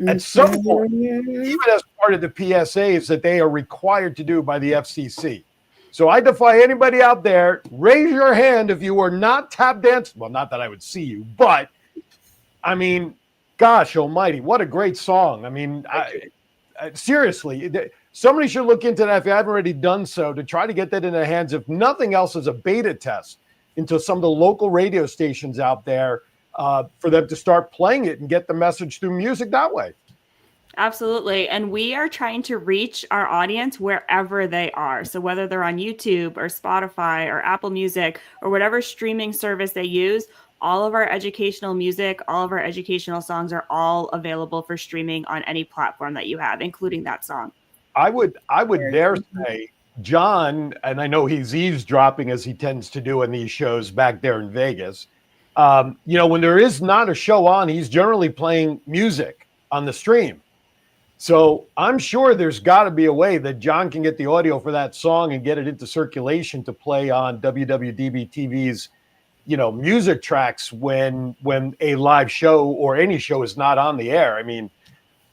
at some point, even as part of the PSAs that they are required to do by the FCC. So I defy anybody out there, raise your hand if you were not tap dancing. Well, not that I would see you, but I mean, gosh almighty, what a great song. I mean, seriously, somebody should look into that if you haven't already done so, to try to get that in their hands, if nothing else, as a beta test into some of the local radio stations out there, for them to start playing it and get the message through music that way. Absolutely. And we are trying to reach our audience wherever they are. So whether they're on YouTube or Spotify or Apple Music or whatever streaming service they use, all of our educational music, all of our educational songs are all available for streaming on any platform that you have, including that song. I would dare say, John, and I know he's eavesdropping as he tends to do in these shows back there in Vegas. When there is not a show on, he's generally playing music on the stream. So I'm sure there's got to be a way that John can get the audio for that song and get it into circulation to play on WWDB TV's, music tracks when a live show or any show is not on the air. I mean,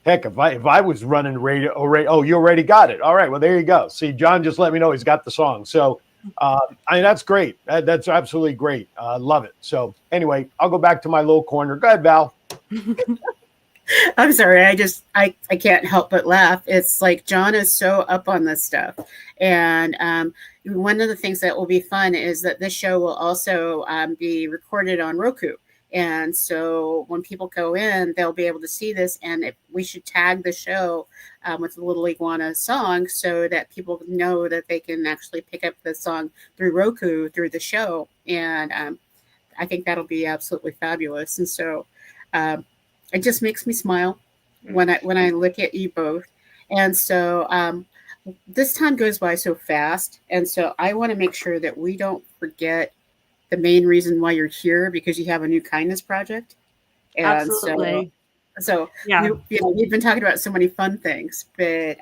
heck, if I was running radio, oh, you already got it. All right, well, there you go. See, John just let me know he's got the song. So, that's great. That's absolutely great. Love it. So anyway, I'll go back to my little corner. Go ahead, Val. I'm sorry. I can't help but laugh. It's like John is so up on this stuff. And one of the things that will be fun is that this show will also be recorded on Roku. And so when people go in, they'll be able to see this. And we should tag the show with the Little Iguana song so that people know that they can actually pick up the song through Roku, through the show. And I think that'll be absolutely fabulous. And so it just makes me smile when I look at you both. And so this time goes by so fast. And so I want to make sure that we don't forget the main reason why you're here, because you have a new kindness project. And absolutely. So yeah, we've been talking about so many fun things, but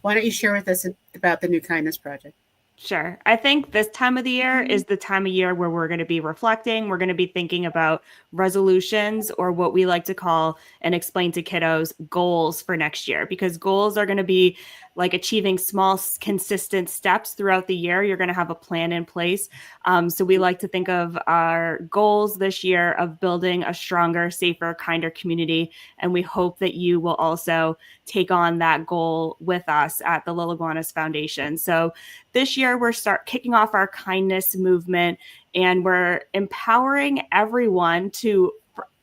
Why don't you share with us about the New Kindness Project? Sure. I think this time of the year is the time of year where we're going to be reflecting. We're going to be thinking about resolutions, or what we like to call and explain to kiddos goals for next year, because goals are going to be like achieving small, consistent steps throughout the year. You're going to have a plan in place. So we like to think of our goals this year of building a stronger, safer, kinder community. And we hope that you will also take on that goal with us at the Little Iguanas Foundation. So this year, we're kicking off our kindness movement, and we're empowering everyone to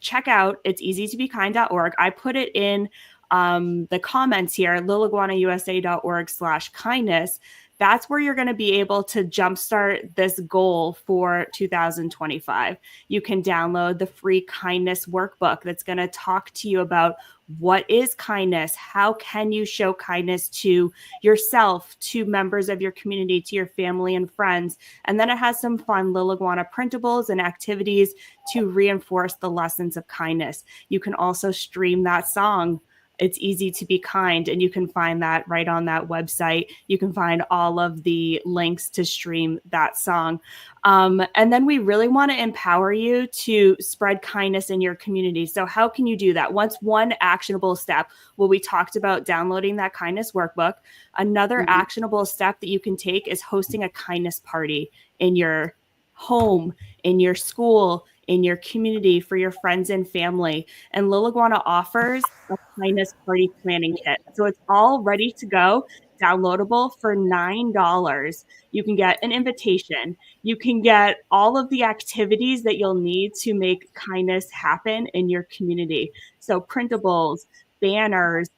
check out it'seasytobekind.org. I put it in the comments here, littleiguanausa.org/kindness. That's where you're going to be able to jumpstart this goal for 2025. You can download the free kindness workbook that's going to talk to you about what is kindness, how can you show kindness to yourself, to members of your community, to your family and friends. And then it has some fun Little Iguana printables and activities to reinforce the lessons of kindness. You can also stream that song, It's Easy to Be Kind, and you can find that right on that website. You can find all of the links to stream that song. And then we really want to empower you to spread kindness in your community. So how can you do that? One actionable step. Well, we talked about downloading that kindness workbook. Another actionable step that you can take is hosting a kindness party in your home, in your school, in your community, for your friends and family. And Little Iguana offers a kindness party planning kit. So it's all ready to go, downloadable for $9. You can get an invitation. You can get all of the activities that you'll need to make kindness happen in your community. So printables, banners,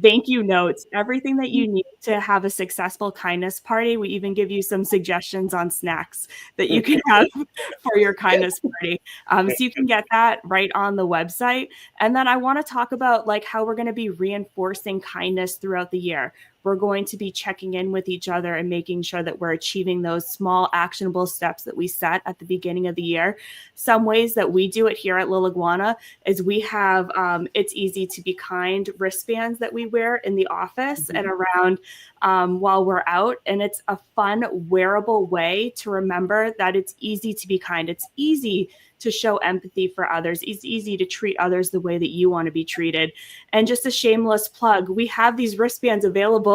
thank you notes, everything that you need to have a successful kindness party. We even give you some suggestions on snacks that you can have for your kindness party. So you can get that right on the website. And then I want to talk about like how we're going to be reinforcing kindness throughout the year. We're going to be checking in with each other and making sure that we're achieving those small actionable steps that we set at the beginning of the year. Some ways that we do it here at Little Iguana is we have It's Easy to Be Kind wristbands that we wear in the office and around while we're out. And it's a fun, wearable way to remember that it's easy to be kind. It's easy to show empathy for others. It's easy to treat others the way that you want to be treated. And just a shameless plug, we have these wristbands available.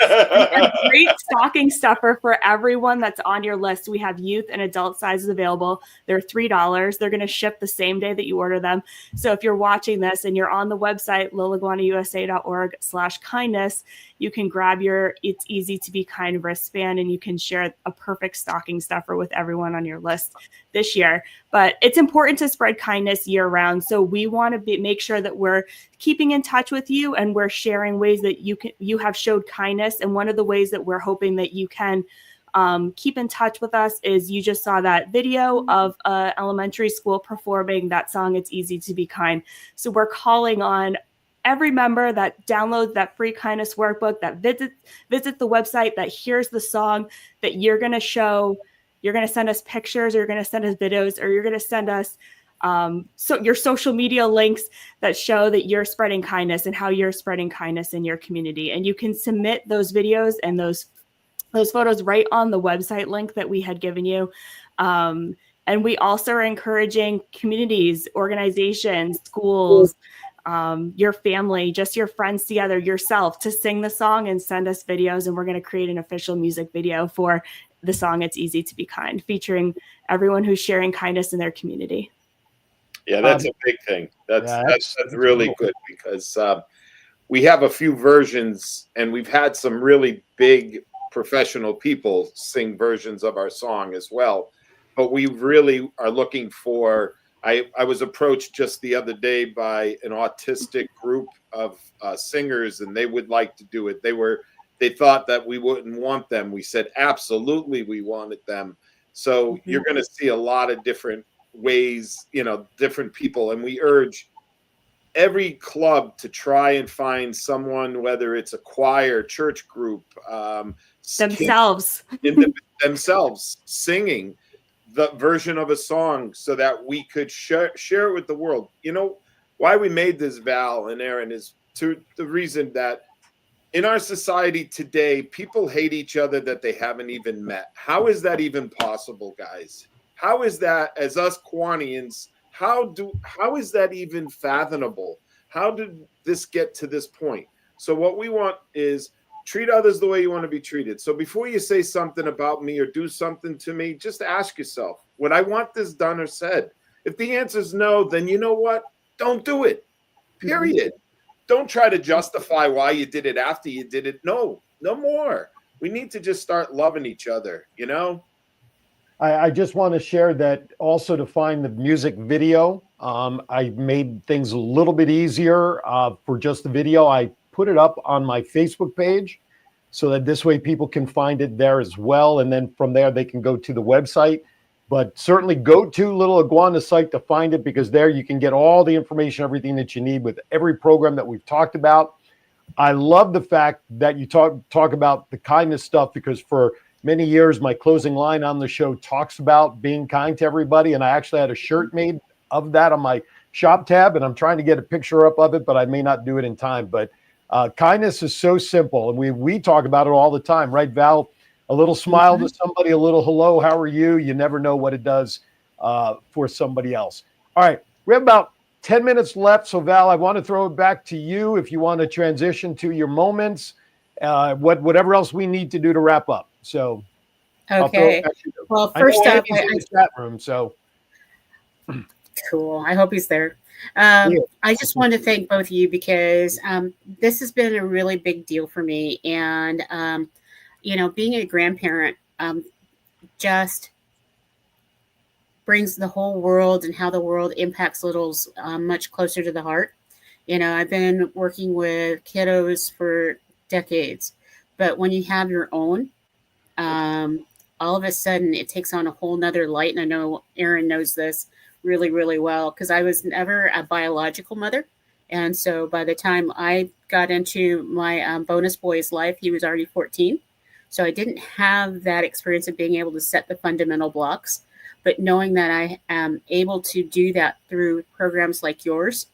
A great stocking stuffer for everyone that's on your list. We have youth and adult sizes available. They're $3. They're going to ship the same day that you order them. So if you're watching this and you're on the website, littleiguanausa.org/kindness, you can grab your It's Easy to Be Kind wristband and you can share a perfect stocking stuffer with everyone on your list this year. But it's important to spread kindness year round. So we want to make sure that we're keeping in touch with you and we're sharing ways that you have showed kindness. And one of the ways that we're hoping that you can keep in touch with us is you just saw that video of elementary school performing that song, It's Easy to Be Kind. So we're calling on every member that downloads that free kindness workbook, that visits the website, that hears the song, that you're going to send us pictures, or you're going to send us videos, or you're going to send us your social media links that show that you're spreading kindness and how you're spreading kindness in your community. And you can submit those videos and those photos right on the website link that we had given you. And we also are encouraging communities, organizations, schools, your family, just your friends together, yourself, to sing the song and send us videos. And we're going to create an official music video for the song It's Easy to Be Kind, featuring everyone who's sharing kindness in their community. Yeah, that's a big thing. That's really cool. Good because we have a few versions and we've had some really big professional people sing versions of our song as well. But we really are looking for, I was approached just the other day by an autistic group of singers, and they would like to do it. They thought that we wouldn't want them. We said, absolutely, we wanted them. So you're going to see a lot of different ways, different people. And we urge every club to try and find someone, whether it's a choir, church group, themselves singing the version of a song so that we could share it with the world. Why we made this, Val and Aaron, is to the reason that in our society today, people hate each other that they haven't even met. How is that even possible, guys? How is that, as us Kiwanians, how is that even fathomable? How did this get to this point? So what we want is treat others the way you want to be treated. So before you say something about me or do something to me, just ask yourself, would I want this done or said? If the answer is no, then you know what? Don't do it. Period. Don't try to justify why you did it after you did it. No more. We need to just start loving each other, you know? I just want to share that also to find the music video. I made things a little bit easier for just the video. I put it up on my Facebook page so that this way people can find it there as well. And then from there, they can go to the website. But certainly go to Little Iguana site to find it, because there you can get all the information, everything that you need with every program that we've talked about. I love the fact that you talk about the kindness stuff, because for many years, my closing line on the show talks about being kind to everybody. And I actually had a shirt made of that on my shop tab, and I'm trying to get a picture up of it, but I may not do it in time. But kindness is so simple. And we talk about it all the time, right, Val? A little smile to somebody, a little hello, how are you? You never know what it does for somebody else. All right, we have about 10 minutes left. So Val, I want to throw it back to you if you want to transition to your moments, whatever else we need to do to wrap up. So okay. Well, first up, in the chat room. So cool. I hope he's there. I just want to thank both of you, because this has been a really big deal for me. And, being a grandparent just brings the whole world and how the world impacts littles much closer to the heart. I've been working with kiddos for decades, but when you have your own, all of a sudden it takes on a whole nother light. And I know Aaron knows this really, really well, because I was never a biological mother. And so by the time I got into my bonus boy's life, he was already 14. So I didn't have that experience of being able to set the fundamental blocks. But knowing that I am able to do that through programs like yours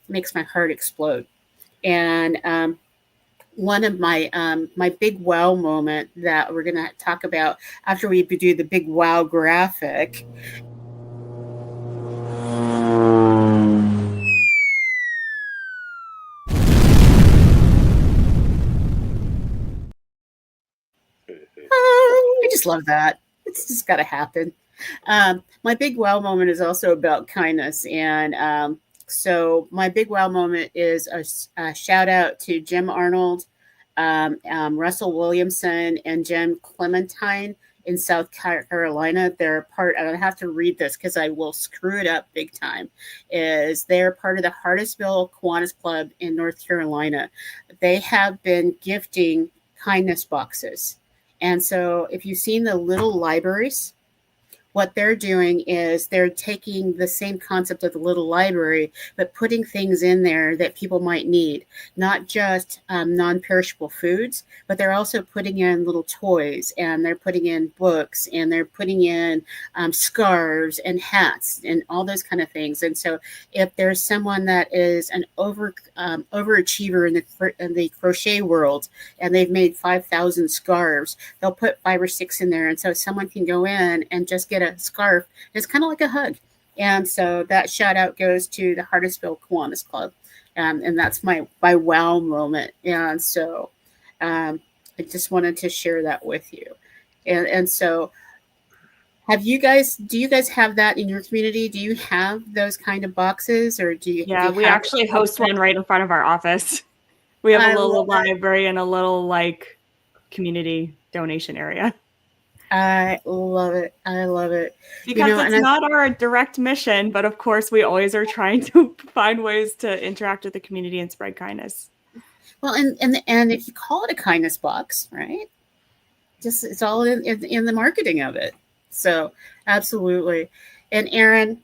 makes my heart explode. And one of my my big wow moment that we're going to talk about after we do the big wow graphic. I just love that. It's just got to happen. My big wow moment is also about kindness. And so my big wow moment is a shout out to Jim Arnold, Russell Williamson, and Jim Clementine in South Carolina. They're part, and I have to read this because I will screw it up big time, they're part of the Hartisville Kiwanis Club in North Carolina. They have been gifting kindness boxes. And so if you've seen the little libraries, what they're doing is they're taking the same concept of the little library, but putting things in there that people might need, not just non-perishable foods, but they're also putting in little toys, and they're putting in books, and they're putting in scarves and hats and all those kind of things. And so if there's someone that is an overachiever in the crochet world, and they've made 5,000 scarves, they'll put 5 or 6 in there. And so someone can go in and just get a scarf. It's kind of like a hug. And so that shout out goes to the Hartisville Kiwanis Club. And that's my wow moment. And so I just wanted to share that with you. And so do you guys have that in your community? Do you have those kind of boxes, or do you? Yeah, we actually host one right in front of our office. We have a little library and a little community donation area. I love it. I love it. Because it's not our direct mission, but of course we always are trying to find ways to interact with the community and spread kindness. Well, and if you call it a kindness box, right? Just it's all in the marketing of it. So absolutely. And Aaron,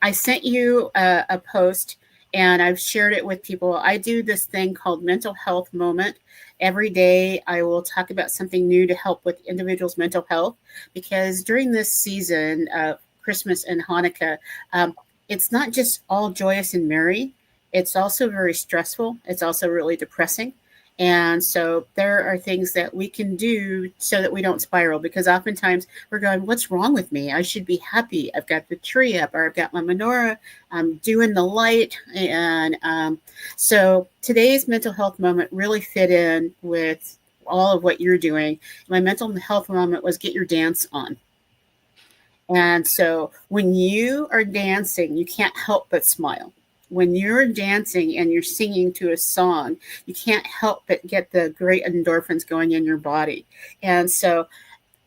I sent you a post, and I've shared it with people. I do this thing called Mental Health Moment. Every day I will talk about something new to help with individuals' mental health, because during this season of Christmas and Hanukkah, it's not just all joyous and merry. It's also very stressful. It's also really depressing. And so there are things that we can do so that we don't spiral, because oftentimes we're going, what's wrong with me? I should be happy. I've got the tree up, or I've got my menorah, I'm doing the light. And so today's mental health moment really fit in with all of what you're doing. My mental health moment was get your dance on. And so when you are dancing, you can't help but smile. When you're dancing and you're singing to a song, you can't help but get the great endorphins going in your body. And so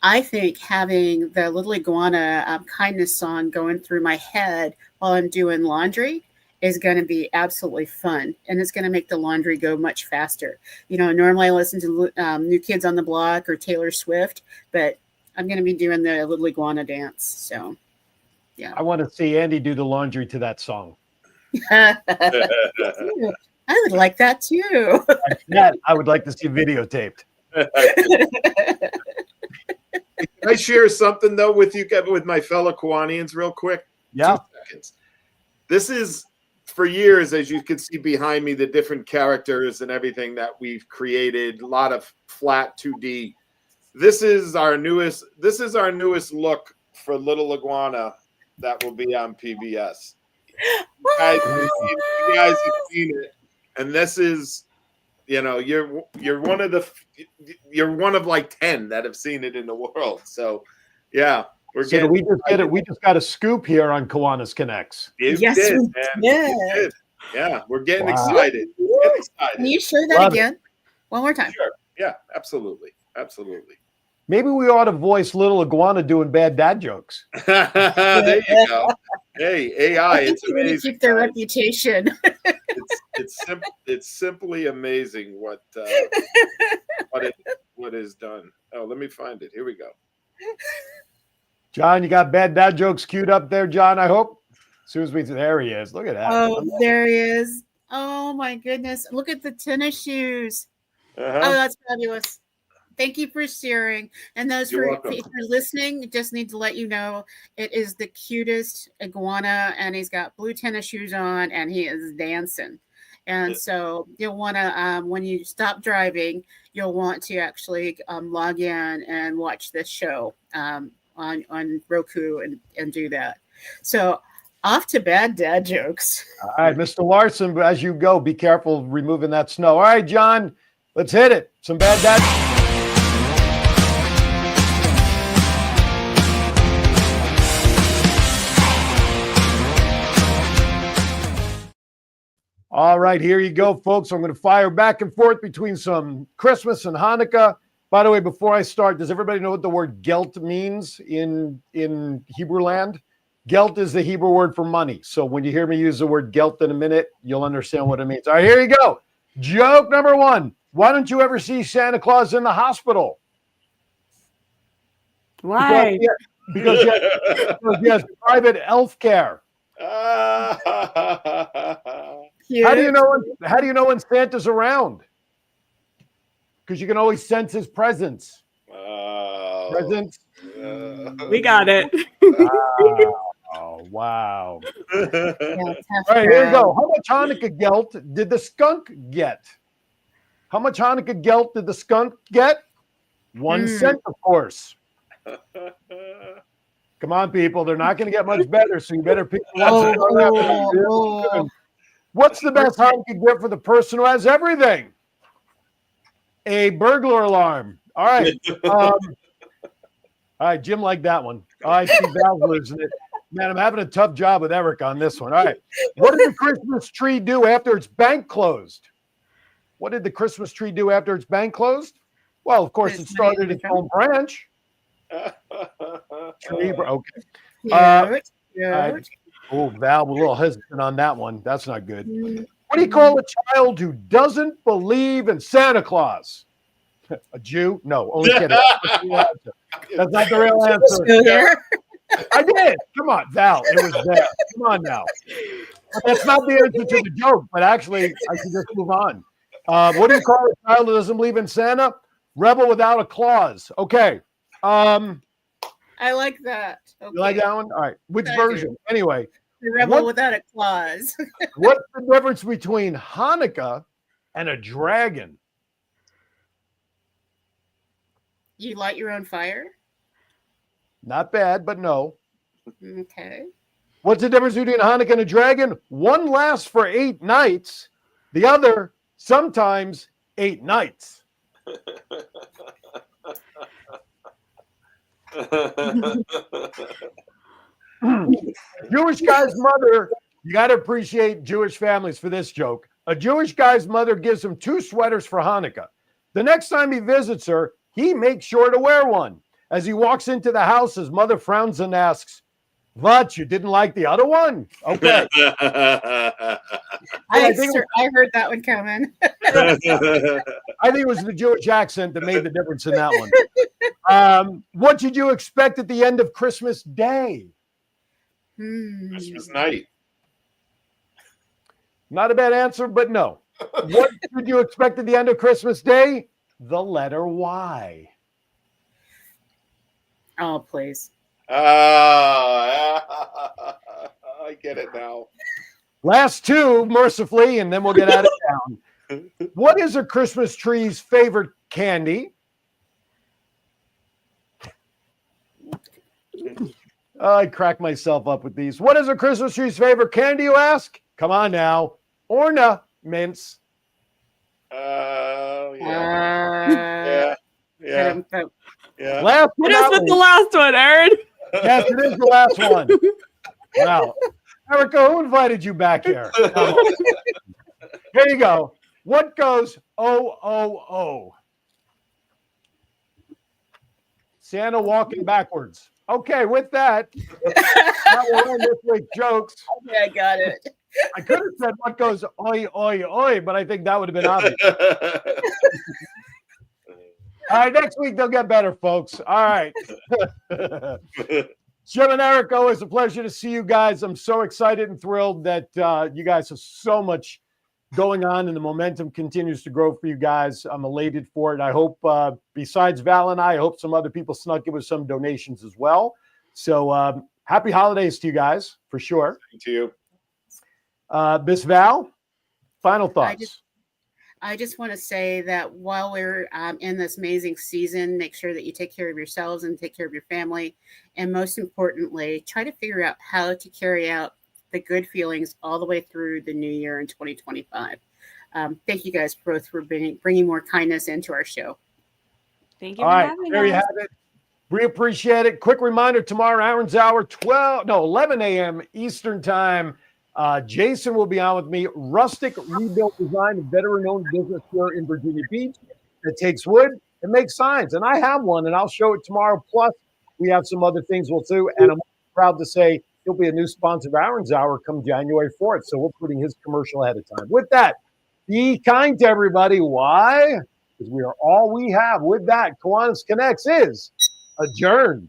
I think having the Little Iguana kindness song going through my head while I'm doing laundry is going to be absolutely fun. And it's going to make the laundry go much faster. You know, normally I listen to New Kids on the Block or Taylor Swift, but I'm going to be doing the Little Iguana dance. So, yeah. I want to see Andy do the laundry to that song. I would like that too. I would like to see videotaped. Can I share something though with you, with my fellow Kiwanians, real quick? Yeah. 2 seconds. This is, for years, as you can see behind me, the different characters and everything that we've created. A lot of flat 2D. This is our newest look for Little Iguana that will be on PBS. You guys have seen it, and this is, you know, you're one of like 10 that have seen it in the world. So, yeah, we just got a scoop here on Kiwanis Connects. Yes, we did. Yeah, we're getting excited. Can you share that again? One more time. Sure. Yeah, absolutely. Maybe we ought to voice Little Iguana doing bad dad jokes. There you go. Hey, AI, it's amazing. Keep their reputation. It's simply amazing what is done. Oh, let me find it. Here we go. John, you got bad dad jokes queued up there, John, I hope? As soon as there he is. Look at that. Oh, there he is. Oh, my goodness. Look at the tennis shoes. Uh-huh. Oh, that's fabulous. Thank you for sharing. And those You're for welcome. if you're listening, just need to let you know it is the cutest iguana, and he's got blue tennis shoes on, and he is dancing. And so you'll want to, when you stop driving, you'll want to actually log in and watch this show on Roku and do that. So off to bad dad jokes. All right, Mr. Larson, as you go, be careful removing that snow. All right, John, let's hit it. Some bad dad. All right, here you go, folks. I'm going to fire back and forth between some Christmas and Hanukkah. By the way, before I start, does everybody know what the word gelt means in Hebrew land? Gelt is the Hebrew word for money. So when you hear me use the word gelt in a minute, you'll understand what it means. All right, here you go. Joke number 1. Why don't you ever see Santa Claus in the hospital? Why? Because he has private health care. How do you know when Santa's around? Because you can always sense his presence. Presence. We got it. Oh, wow. All right, here you go. How much Hanukkah gelt did the skunk get? How much Hanukkah gelt did the skunk get? 1 cent, of course. Come on, people. They're not going to get much better, so you better pick one. What's the best Hanukkah gift for the person who has everything? A burglar alarm. All right. All right, Jim liked that one. All right, Steve Val's it. Man, I'm having a tough job with Eric on this one. All right. What did the Christmas tree do after its bank closed? What did the Christmas tree do after its bank closed? Well, of course, it started its own branch. Tree, okay. Oh, Val, a little hesitant on that one. That's not good. What do you call a child who doesn't believe in Santa Claus? A Jew? No, only kidding. That's not the real answer. I did. Come on, Val. It was there. Come on now. That's not the answer to the joke, but actually, I can just move on. What do you call a child who doesn't believe in Santa? Rebel without a clause. Okay. I like that. Okay. You like that one? All right. Which version? Anyway. The rebel without a clause. What's the difference between Hanukkah and a dragon? You light your own fire? Not bad, but no. Okay. What's the difference between Hanukkah and a dragon? One lasts for 8 nights. The other, sometimes 8 nights. Jewish guy's mother, you got to appreciate Jewish families for this joke. A Jewish guy's mother gives him 2 sweaters for Hanukkah. The next time he visits her, he makes sure to wear one. As he walks into the house, his mother frowns and asks, "What, you didn't like the other one?" Okay. I heard that one coming. I think it was the Jewish accent that made the difference in that one. What did you expect at the end of Christmas Day? Christmas night. Not a bad answer, but no. What did you expect at the end of Christmas Day? The letter Y. Oh, please. I get it now. Last 2, mercifully, and then we'll get out of town. What is a Christmas tree's favorite candy? I crack myself up with these. What is a Christmas tree's favorite candy, you ask? Come on now. Ornaments. Yeah. Last Hit us with the last one, Aaron. Yes, it is the last one. Wow. Erica, who invited you back here? Here you go. What goes O-O-O? Santa walking backwards. Okay, with that will end this week's jokes. Okay, I got it. I could have said what goes oi, oi, oi, but I think that would have been obvious. All right, next week they'll get better, folks. All right. Jim and Eric, always a pleasure to see you guys. I'm so excited and thrilled that you guys have so much going on and the momentum continues to grow for you guys. I'm elated for it. I hope, besides Val and I hope some other people snuck in with some donations as well. So happy holidays to you guys, for sure. To you. Miss Val, final thoughts. I just want to say that while we're in this amazing season, make sure that you take care of yourselves and take care of your family. And most importantly, try to figure out how to carry out the good feelings all the way through the new year in 2025. Thank you guys both for bringing more kindness into our show. Thank you all for right, having there us. you have it. We appreciate it. Quick reminder, tomorrow, Aaron's Hour, 11 a.m. Eastern Time. Jason will be on with me. Rustic Rebuilt Design, a veteran-owned business here in Virginia Beach that takes wood and makes signs. And I have one, and I'll show it tomorrow. Plus, we have some other things we'll do. And I'm proud to say he'll be a new sponsor of Aaron's Hour come January 4th. So we're putting his commercial ahead of time. With that, be kind to everybody. Why? Because we are all we have. With that, Kiwanis Connects is adjourned.